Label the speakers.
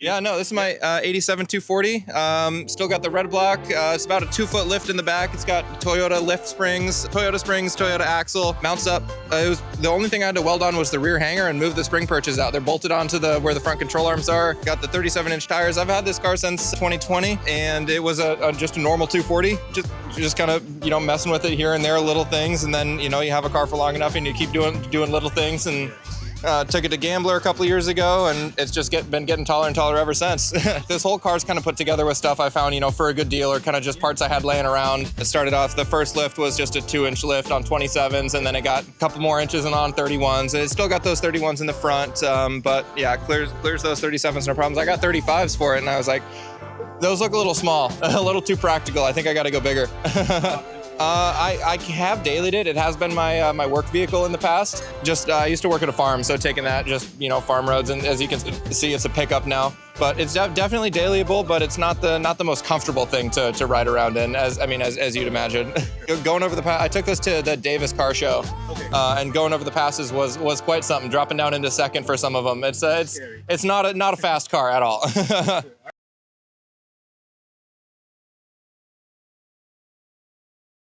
Speaker 1: Yeah, no, this is my 87 240. Still got the red block. It's about a 2-foot lift in the back. It's got Toyota lift springs, Toyota axle. Mounts up. It was the only thing I had to weld on was the rear hanger and move the spring perches out. They're bolted onto where the front control arms are. Got the 37-inch tires. I've had this car since 2020, and it was just a normal 240. Just kind of messing with it here and there, little things, and then you have a car for long enough and you keep doing little things. And took it to Gambler a couple of years ago, and it's just been getting taller and taller ever since. This whole car's kind of put together with stuff I found, for a good deal, or kind of just parts I had laying around. It started off, the first lift was just a 2-inch lift on 27s, and then it got a couple more inches and on 31s. And it's still got those 31s in the front, but yeah, clears those 37s, no problems. I got 35s for it, and I was like, those look a little small, a little too practical. I think I got to go bigger. I have dailied it. It has been my work vehicle in the past. I used to work at a farm, so taking that farm roads, and as you can see, it's a pickup now. But it's definitely dailyable, but it's not the most comfortable thing to ride around in, as you'd imagine. Going over the pass, I took this to the Davis car show, and going over the passes was quite something. Dropping down into second for some of them. It's not a fast car at all.